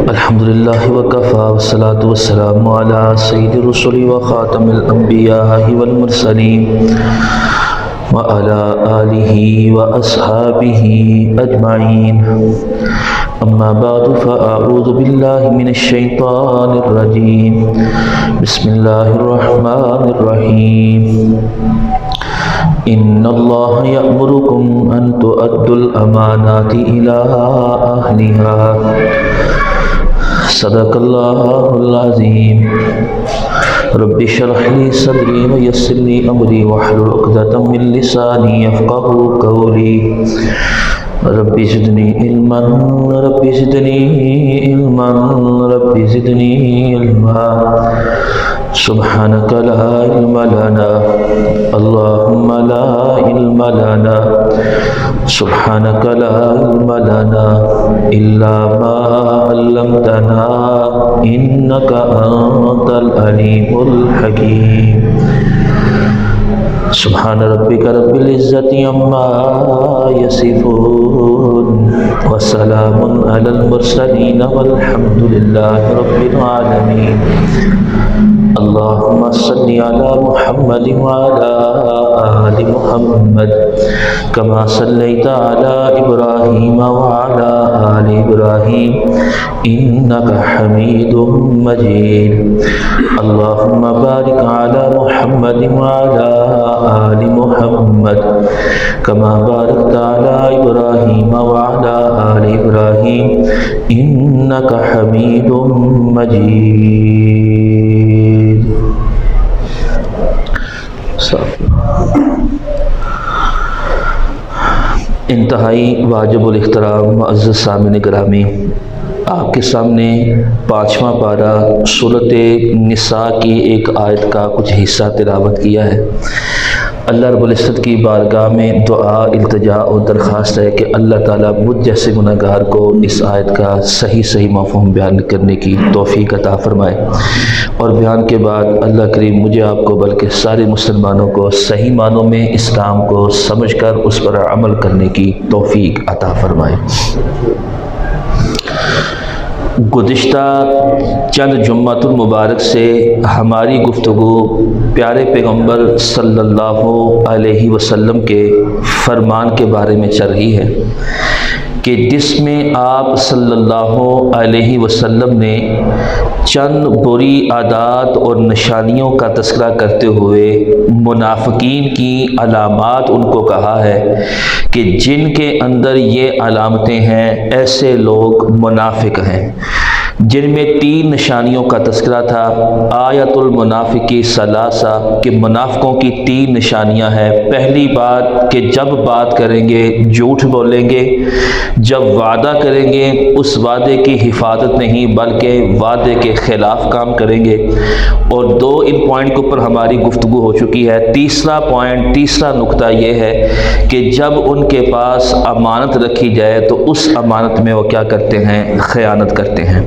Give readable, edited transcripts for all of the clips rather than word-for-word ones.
الحمد للہ وکفا والصلاة والسلام علی سید الرسل وخاتم الانبیاء والمرسلین وعلی آلہ واصحابہ اجمعین اما بعد فاعوذ باللہ من الشیطان الرجیم بسم اللہ الرحمن الرحیم ان اللہ یأمرکم ان تؤدوا الامانات الی اہلها صدق اللہ العظیم رب اشرح لی صدری ویسر لی امری واحلل عقدۃ من لسانی یفقهوا قولی رب زدنی علما رب زدنی علما رب زدنی علما سبحانك لا علم لنا اللهم لا علم لنا سبحانك لا علم لنا إلا ما علمتنا إنك أنت العليم الحكيم سبحان ربك رب العزة عما يصفون وسلام على المرسلين والحمد لله رب العالمين اللهم صل على محمد وعلى آل محمد كما صليت على إبراهيم وعلى آل إبراهيم إنك حميد مجيد اللهم بارك على محمد وعلى آل محمد كما باركت على إبراهيم وعلى آل إبراهيم إنك حميد مجيد انتہائی واجب الاحترام معزز سامعین گرامی، آپ کے سامنے 5واں پارہ سورۃ نساء کی ایک آیت کا کچھ حصہ تلاوت کیا ہے۔ اللہ رب العزت کی بارگاہ میں دعا، التجا اور درخواست ہے کہ اللہ تعالیٰ مجھ جیسے گناہ گار کو اس آیت کا صحیح مفہوم بیان کرنے کی توفیق عطا فرمائے، اور بیان کے بعد اللہ کریم مجھے آپ کو بلکہ سارے مسلمانوں کو صحیح معنوں میں اسلام کو سمجھ کر اس پر عمل کرنے کی توفیق عطا فرمائے۔ گزشتہ چند جمعۃ المبارک سے ہماری گفتگو پیارے پیغمبر صلی اللہ علیہ وسلم کے فرمان کے بارے میں چل رہی ہے کہ جس میں آپ صلی اللہ علیہ وسلم نے چند بری عادات اور نشانیوں کا تذکرہ کرتے ہوئے منافقین کی علامات ان کو کہا ہے کہ جن کے اندر یہ علامتیں ہیں ایسے لوگ منافق ہیں، جن میں 3 نشانیوں کا تذکرہ تھا۔ آیت المنافقی ثلاثہ کہ منافقوں کی 3 نشانیاں ہیں۔ پہلی بات کہ جب بات کریں گے جھوٹ بولیں گے، جب وعدہ کریں گے اس وعدے کی حفاظت نہیں بلکہ وعدے کے خلاف کام کریں گے، اور 2 ان پوائنٹ کے اوپر ہماری گفتگو ہو چکی ہے۔ تیسرا نقطہ یہ ہے کہ جب ان کے پاس امانت رکھی جائے تو اس امانت میں وہ کیا کرتے ہیں؟ خیانت کرتے ہیں۔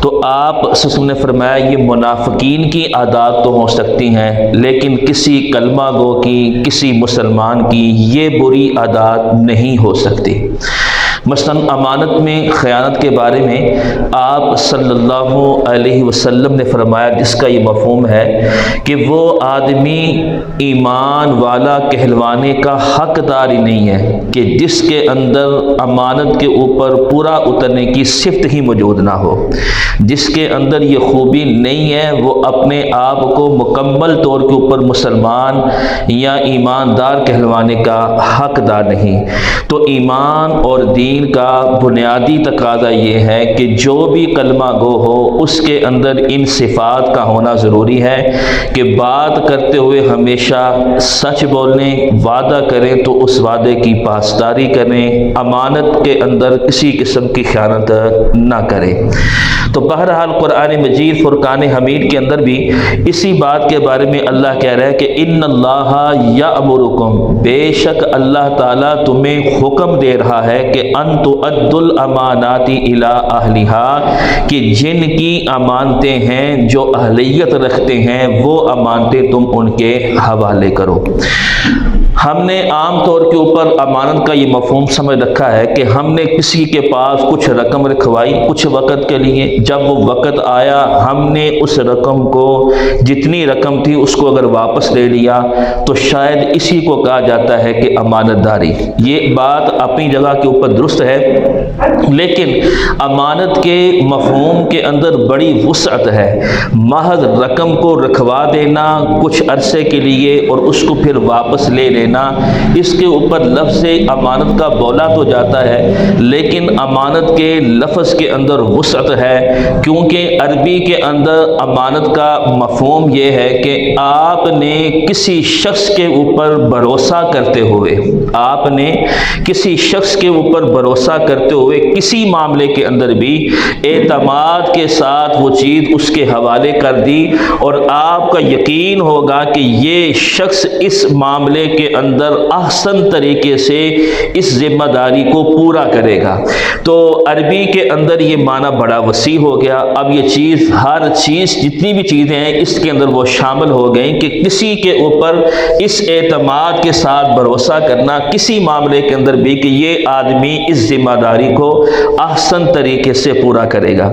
تو آپ سسم نے فرمایا یہ منافقین کی عادات تو ہو سکتی ہیں، لیکن کسی کلمہ گو کی، کسی مسلمان کی یہ بری عادات نہیں ہو سکتی۔ مثلا امانت میں خیانت کے بارے میں آپ صلی اللہ علیہ وسلم نے فرمایا، جس کا یہ مفہوم ہے کہ وہ آدمی ایمان والا کہلوانے کا حقدار ہی نہیں ہے کہ جس کے اندر امانت کے اوپر پورا اترنے کی صفت ہی موجود نہ ہو، جس کے اندر یہ خوبی نہیں ہے وہ اپنے آپ کو مکمل طور کے اوپر مسلمان یا ایماندار کہلوانے کا حقدار نہیں۔ تو ایمان اور دین کا بنیادی تقاضا یہ ہے کہ جو بھی کلمہ گو ہو اس کے اندر ان صفات کا ہونا ضروری ہے کہ بات کرتے ہوئے ہمیشہ سچ بولیں، وعدہ کریں تو اس وعدے کی پاسداری کریں، امانت کے اندر کسی قسم کی خیانت نہ کریں۔ تو بہرحال قرآن مجید فرقان حمید کے اندر بھی اسی بات کے بارے میں اللہ کہہ رہا ہے کہ ان اللہ یأمرکم، بے شک اللہ تعالیٰ تمہیں حکم دے رہا ہے کہ ان تؤدوا الامانات الی اہلها، کہ جن کی امانتیں ہیں جو اہلیت رکھتے ہیں وہ امانتیں تم ان کے حوالے کرو۔ ہم نے عام طور کے اوپر امانت کا یہ مفہوم سمجھ رکھا ہے کہ ہم نے کسی کے پاس کچھ رقم رکھوائی کچھ وقت کے لیے، جب وہ وقت آیا ہم نے اس رقم کو، جتنی رقم تھی اس کو اگر واپس لے لیا تو شاید اسی کو کہا جاتا ہے کہ امانت داری۔ یہ بات اپنی جگہ کے اوپر درست ہے، لیکن امانت کے مفہوم کے اندر بڑی وسعت ہے۔ محض رقم کو رکھوا دینا کچھ عرصے کے لیے اور اس کو پھر واپس لے لینا، اس کے اوپر لفظ امانت کا بولا تو جاتا ہے، لیکن امانت کے لفظ کے اندر وسعت ہے، کیونکہ عربی کے اندر امانت کا مفہوم یہ ہے کہ آپ نے کسی شخص کے اوپر بھروسہ کرتے ہوئے، آپ نے کسی شخص کے اوپر بھروسہ کرتے ہوئے کسی معاملے کے اندر بھی اعتماد کے ساتھ وہ چیز اس کے حوالے کر دی، اور آپ کا یقین ہوگا کہ یہ شخص اس معاملے کے اندر احسن طریقے سے اس ذمہ داری کو پورا کرے گا۔ تو عربی کے اندر یہ معنی بڑا وسیع ہو گیا۔ اب یہ چیز، ہر چیز، جتنی بھی چیزیں ہیں اس کے اندر وہ شامل ہو گئیں کہ کسی کے اوپر اس اعتماد کے ساتھ بھروسہ کرنا کسی معاملے کے اندر بھی کہ یہ آدمی اس ذمہ داری کو احسن طریقے سے پورا کرے گا۔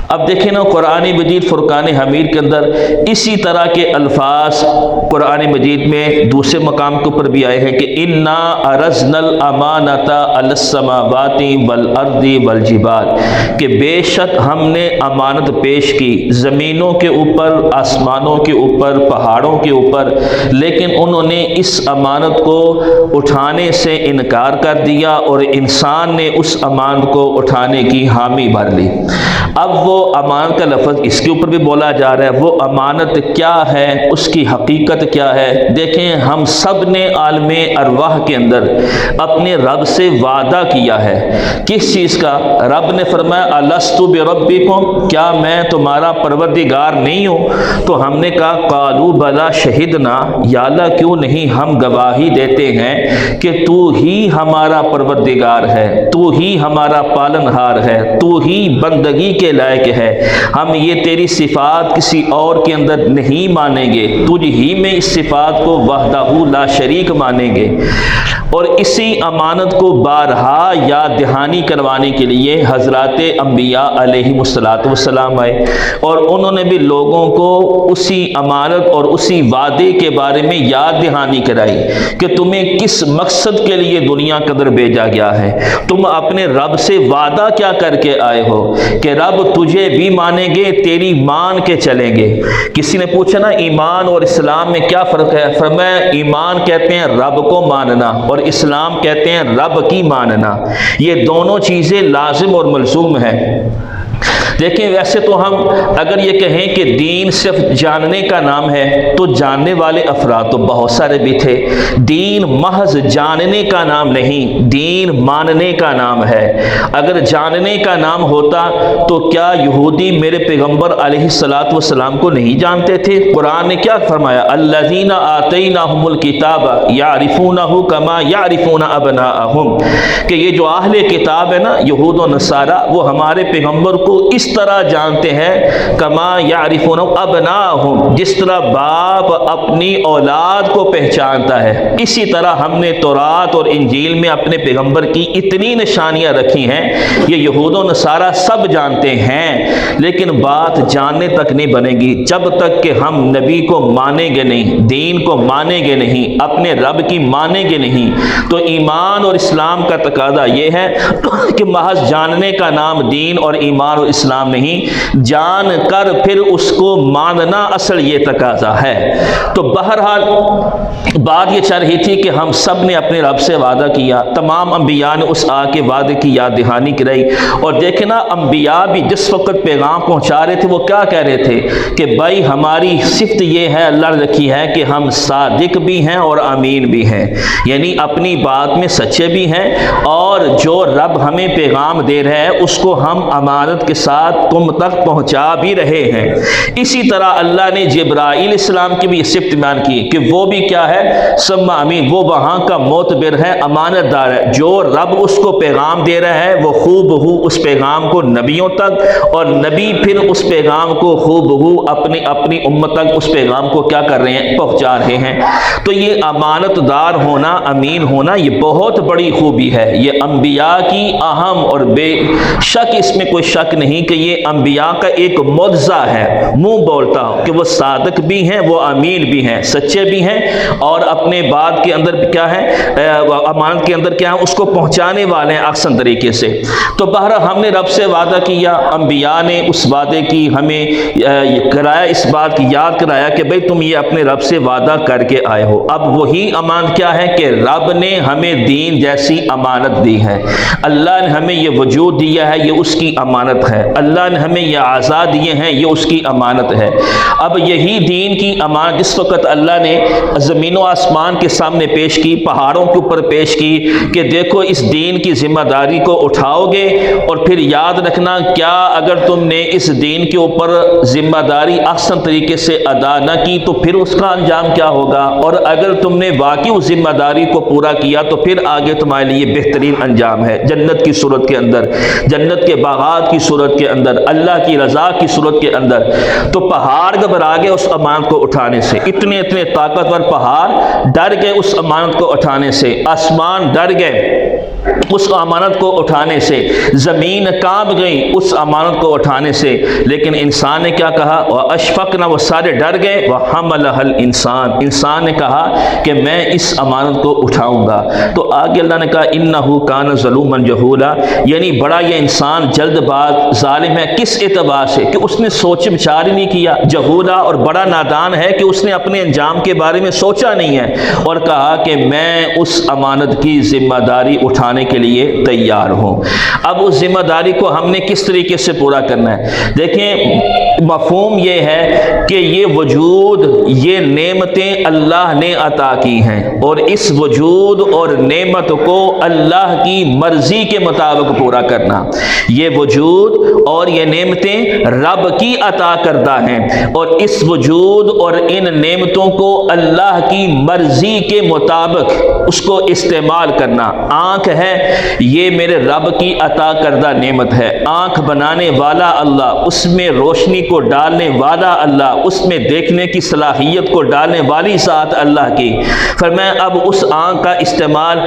اب دیکھیں نا، قرآن مجید فرقان حمید کے اندر اسی طرح کے الفاظ قرآن مجید میں دوسرے مقام کے اوپر بھی آئے ہیں کہ اِنَّا عَرَضْنَا الْأَمَانَةَ عَلَى السَّمَاوَاتِ وَالْأَرْضِ وَالْجِبَالِ، کہ بے شک ہم نے امانت پیش کی زمینوں کے اوپر، آسمانوں کے اوپر، پہاڑوں کے اوپر، لیکن انہوں نے اس امانت کو اٹھانے سے انکار کر دیا اور انسان نے اس امانت کو اٹھانے کی حامی بھر لی۔ اب وہ امانت کا لفظ اس کے اوپر بھی بولا جا رہا ہے، وہ امانت کیا ہے، اس کی حقیقت کیا ہے۔ دیکھیں، ہم سب نے عالم ارواح کے اندر اپنے رب سے وعدہ کیا ہے۔ کس چیز کا؟ رب نے فرمایا الست بربکم، کیا میں تمہارا پروردگار نہیں ہوں؟ تو ہم نے کہا قالوا بلا شہدنا، یا اللہ کیوں نہیں، ہم گواہی دیتے ہیں کہ تو ہی ہمارا پروردگار ہے، تو ہی ہمارا پالنہار ہے، تو ہی بندگی کے لائق ہے، ہم یہ تیری صفات کسی اور کے اندر نہیں مانیں گے، تجھ ہی میں اس صفات کو وحدہ لا شریک مانیں گے۔ اور اسی امانت کو بارہا یاد دہانی کروانے کے لیے حضرات انبیاء علیہم السلام آئے، اور انہوں نے بھی لوگوں کو اسی امانت اور اسی وعدے کے بارے میں یاد دہانی کرائی کہ تمہیں کس مقصد کے لیے دنیا کے اندر بھیجا گیا ہے، تم اپنے رب سے وعدہ کیا کر کے آئے ہو کہ رب تجھے بھی مانیں گے، تیری مان کے چلیں گے۔ کسی نے پوچھا نا ایمان اور اسلام میں کیا فرق ہے؟ فرمایا ایمان کہتے ہیں رب کو ماننا، اور اسلام کہتے ہیں رب کی ماننا، یہ دونوں چیزیں لازم اور ملزوم ہیں۔ دیکھیں، ویسے تو ہم اگر یہ کہیں کہ دین صرف جاننے کا نام ہے تو جاننے والے افراد تو بہت سارے بھی تھے۔ دین محض جاننے کا نام نہیں، دین ماننے کا نام ہے۔ اگر جاننے کا نام ہوتا تو کیا یہودی میرے پیغمبر علیہ السلام کو نہیں جانتے تھے؟ قرآن نے کیا فرمایا؟ الذین آتیناہم الکتاب یعرفونہ کما یعرفون ابناءہم، کہ یہ جو اہل کتاب ہے نا، یہود و نصارہ، وہ ہمارے پیغمبر کو اس طرح جانتے ہیں کما یعرفون ابناءہم، جس طرح باپ اپنی اولاد کو پہچانتا ہے، اسی طرح ہم نے تورات اور انجیل میں اپنے پیغمبر کی اتنی نشانیاں رکھی ہیں، یہ یہود و نصارہ سب جانتے ہیں، لیکن بات جاننے تک نہیں بنے گی جب تک کہ ہم نبی کو مانیں گے نہیں، دین کو مانیں گے نہیں، اپنے رب کی مانیں گے نہیں۔ تو ایمان اور اسلام کا تقاضا یہ ہے کہ محض جاننے کا نام دین اور ایمان اور اسلام نہیں، جان کر پھر اس کو ماننا اصل یہ تقاضا ہے۔ تو بہرحال بات یہ چل رہی تھی کہ ہم سب نے اپنے رب سے وعدہ کیا، تمام انبیاء نے اس کے وعدے کی یاد دہانی کرائی، اور دیکھیں نا انبیاء بھی جس وقت پیغام پہنچا رہے تھے وہ کیا کہہ رہے تھے کہ بھائی ہماری صفت یہ ہے، اللہ نے رکھی ہے کہ ہم صادق بھی ہیں اور امین بھی ہیں، یعنی اپنی بات میں سچے بھی ہیں، اور جو رب ہمیں پیغام دے رہا ہے اس کو ہم امانت کے ساتھ تم تک پہنچا بھی رہے ہیں۔ اسی طرح اللہ نے جبرائیل السلام کی بھی صفت بیان کی کہ وہ بھی کیا ہے؟ سما امین، وہ وہاں کا معتبر ہے، امانت دار ہے۔ جو رب اس کو پیغام دے رہا ہے وہ خوب بہو اس پیغام کو نبیوں تک، اور نبی پھر اس پیغام کو خوب بہو اپنی اپنی امت تک اس پیغام کو کیا کر رہے ہیں؟ پہنچا رہے ہیں۔ تو یہ امانت دار ہونا، امین ہونا، یہ بہت بڑی خوبی ہے۔ یہ انبیاء کی اہم اور بے شک اس میں کوئی شک نہیں کہ یہ انبیاء کا ایک معجزہ ہے، منہ بولتا ہوں کہ وہ صادق بھی ہیں، وہ امین بھی ہیں، سچے بھی ہیں، اور اپنے بات کے اندر کیا ہے؟ امانت کے اندر کیا ہے؟ اس کو پہنچانے والے ہیں احسن طریقے سے۔ تو بہرحال ہم نے رب سے وعدہ کیا، انبیاء نے اس وعدے کی ہمیں کرایا، اس بات کی یاد کرایا کہ بھئی تم یہ اپنے رب سے وعدہ کر کے آئے ہو۔ اب وہی امانت کیا ہے کہ رب نے ہمیں دین جیسی امانت دی ہے، اللہ نے ہمیں یہ وجود دیا ہے، یہ اس کی امانت ہے، اللہ نے ہمیں یہ اعضاء دیے ہیں، یہ اس کی امانت ہے۔ اب یہی دین کی امانت جس وقت اللہ نے زمین و آسمان کے سامنے پیش کی، پہاڑوں کے اوپر پیش کی کہ دیکھو اس دین کی ذمہ داری کو اٹھاؤ گے، اور پھر یاد رکھنا کیا اگر تم نے اس دین کے اوپر ذمہ داری احسن طریقے سے ادا نہ کی تو پھر اس کا انجام کیا ہوگا، اور اگر تم نے واقعی اس ذمہ داری کو پورا کیا تو پھر آگے تمہارے لیے بہترین انجام ہے، جنت کی صورت کے اندر، جنت کے باغات کی صورت کے اندر، اللہ کی رضا کی صورت کے اندر۔ تو پہاڑ گھبرا گئے اس امانت کو اٹھانے سے، اتنے طاقتور پہاڑ ڈر گئے اس امانت کو اٹھانے سے، آسمان ڈر گئے اس امانت کو اٹھانے سے، زمین کانپ گئی اس امانت کو اٹھانے سے، لیکن انسان نے کیا کہا؟ وَأَشْفَقْنَا، وہ سارے ڈر گئے، وَحَمَلَهَا الْإِنسان، انسان نے کہا کہ میں اس امانت کو اٹھاؤں گا۔ تو آگے اللہ نے کہا إِنَّهُ كَانَ ظَلُومًا جَهُولًا، یعنی بڑا یہ انسان جلد باز ظالم ہے، کس اعتبار سے کہ اس نے سوچ بچار ہی نہیں کیا، جہولا، اور بڑا نادان ہے کہ اس نے اپنے انجام کے بارے میں سوچا نہیں ہے، اور کہا کہ میں اس امانت کی ذمہ داری اٹھانے کے لیے تیار ہوں۔ اب اس ذمہ داری کو ہم نے کس طریقے سے پورا کرنا ہے؟ دیکھیں مفہوم یہ ہے کہ یہ وجود، یہ نعمتیں اللہ نے عطا کی ہیں، اور اس وجود اور نعمت کو اللہ کی مرضی کے مطابق پورا کرنا۔ یہ وجود اور یہ نعمتیں رب کی عطا کردہ ہیں، اور اس وجود اور ان نعمتوں کو اللہ کی مرضی کے مطابق اس کو استعمال کرنا۔ آنکھ ہے، یہ میرے رب کی عطا کردہ نعمت ہے، آنکھ بنانے والا اللہ، اس میں روشنی کو ڈالنے والا اللہ، اس میں دیکھنے کی صلاحیت کو ڈالنے والی ذات اللہ کی۔ فرمایا اب اس آنکھ کا استعمال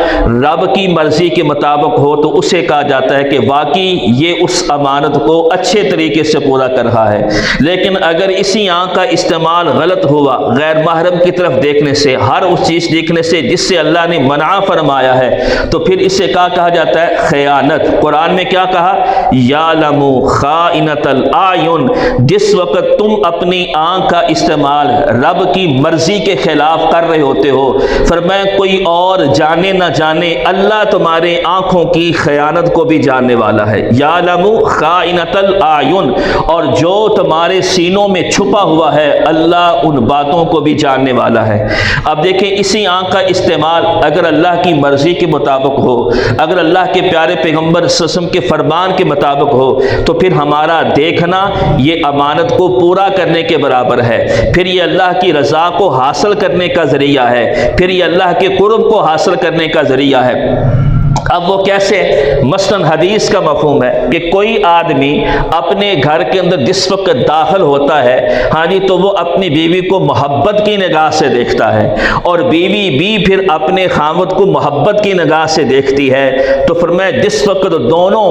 رب کی مرضی کے مطابق ہو تو اسے کہا جاتا ہے کہ واقعی یہ اس امانت کو اچھے طریقے سے پورا کر رہا ہے۔ لیکن اگر اسی آنکھ کا استعمال غلط ہوا، غیر محرم کی طرف دیکھنے سے، ہر اس چیز دیکھنے سے جس سے اللہ نے منع فرمایا ہے، تو پھر اسے کیا کہا جاتا ہے؟ خیانت۔ قرآن میں کیا کہا؟ یعلم خائنۃ الاعین، جس وقت تم اپنی آنکھ کا استعمال رب کی مرضی کے خلاف کر رہے ہوتے ہو، فرمایا کوئی اور جانے نہ جانے اللہ تمہارے آنکھوں کی خیانت کو بھی جاننے والا ہے۔ یعلم خائنۃ الاعین، اور جو تمہارے سینوں میں چھپا ہوا ہے اللہ ان باتوں کو بھی جاننے والا ہے۔ اب دیکھیں اسی آنکھ کا استعمال اگر اللہ کی مرضی کے مطابق ہو، اگر اللہ کے پیارے پیغمبر صلی اللہ علیہ وسلم کے فرمان کے مطابق ہو، تو پھر ہمارا دیکھنا یہ امانت کو پورا کرنے کے برابر ہے، پھر یہ اللہ کی رضا کو حاصل کرنے کا ذریعہ ہے، پھر یہ اللہ کے قرب کو حاصل کرنے کا ذریعہ ہے۔ اب وہ کیسے؟ مثلاً حدیث کا مفہوم ہے کہ کوئی آدمی اپنے گھر کے اندر جس وقت داخل ہوتا ہے، ہاں جی، تو وہ اپنی بیوی کو محبت کی نگاہ سے دیکھتا ہے، اور بیوی بھی پھر اپنے خاوند کو محبت کی نگاہ سے دیکھتی ہے۔ تو فرمایا جس وقت دونوں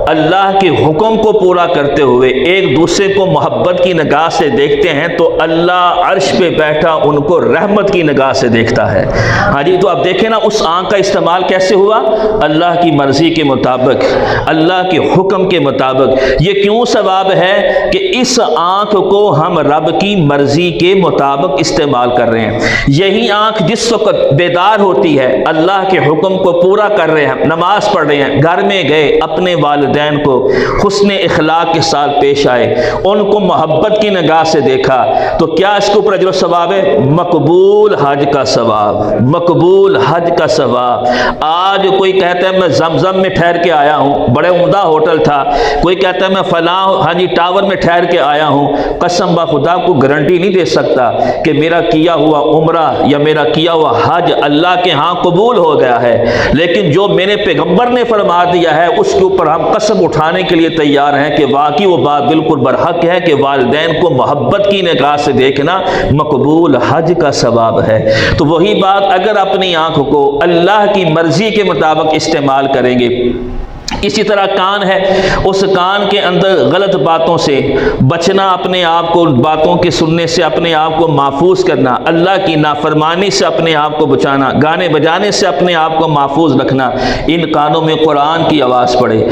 اللہ کے حکم کو پورا کرتے ہوئے ایک دوسرے کو محبت کی نگاہ سے دیکھتے ہیں تو اللہ عرش پہ بیٹھا ان کو رحمت کی نگاہ سے دیکھتا ہے۔ ہاں جی، تو اب دیکھیں نا اس آنکھ کا استعمال کیسے ہوا؟ اللہ کی مرضی کے مطابق، اللہ کے حکم کے مطابق۔ یہ کیوں ثواب ہے کہ اس آنکھ کو ہم رب کی مرضی کے مطابق استعمال کر رہے ہیں۔ یہی آنکھ جس وقت بیدار ہوتی ہے، اللہ کے حکم کو پورا کر رہے ہیں، نماز پڑھ رہے ہیں، گھر میں گئے، اپنے والدین کو حسن اخلاق کے ساتھ پیش آئے، ان کو محبت کی نگاہ سے دیکھا، تو کیا اس کے اوپر اجر و ثواب ہے؟ مقبول حج کا ثواب، مقبول حج کا ثواب۔ آج کوئی کہتا ہے میں زمزم میں ٹھہر کے آیا ہوں، بڑے عمدہ ہوٹل تھا، کوئی کہتا ہے میں فلاں ہاں جی ٹاور میں ٹھہر کے آیا ہوں، قسم بخدا کو گارنٹی نہیں دے سکتا کہ میرا کیا ہوا عمرہ یا میرا کیا ہوا حج اللہ کے ہاں قبول ہو گیا ہے، لیکن جو میرے پیغمبر نے فرما دیا ہے اس کے اوپر ہم قسم اٹھانے کے لیے تیار ہیں کہ واقعی وہ بات بالکل برحق ہے کہ والدین کو محبت کی نگاہ سے دیکھنا مقبول حج کا ثواب ہے۔ تو وہی بات اگر اپنی آنکھ کو اللہ کی مرضی کے مطابق استعمال کریں گے۔ اسی طرح کان ہے، اس کان کے اندر غلط باتوں سے بچنا، اپنے آپ کو باتوں کے سننے سے اپنے آپ کو محفوظ کرنا، اللہ کی نافرمانی سے اپنے آپ کو بچانا، گانے بجانے سے اپنے آپ کو محفوظ رکھنا۔ ان کانوں میں قرآن کی آواز پڑے،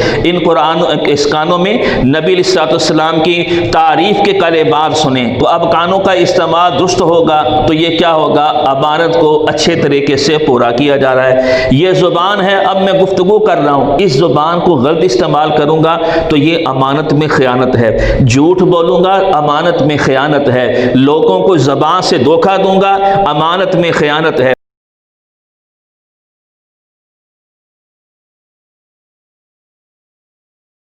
اس کانوں میں نبی علیہ السلام کی تعریف کے کلمات سنیں، تو اب کانوں کا استعمال درست ہوگا تو یہ کیا ہوگا؟ امانت کو اچھے طریقے سے پورا کیا جا رہا ہے۔ یہ زبان ہے، اب میں گفتگو کر رہا ہوں، اس زبان کو غلط استعمال کروں گا تو یہ امانت میں خیانت ہے، جھوٹ بولوں گا امانت میں خیانت ہے، لوگوں کو زبان سے دھوکہ دوں گا امانت میں خیانت ہے۔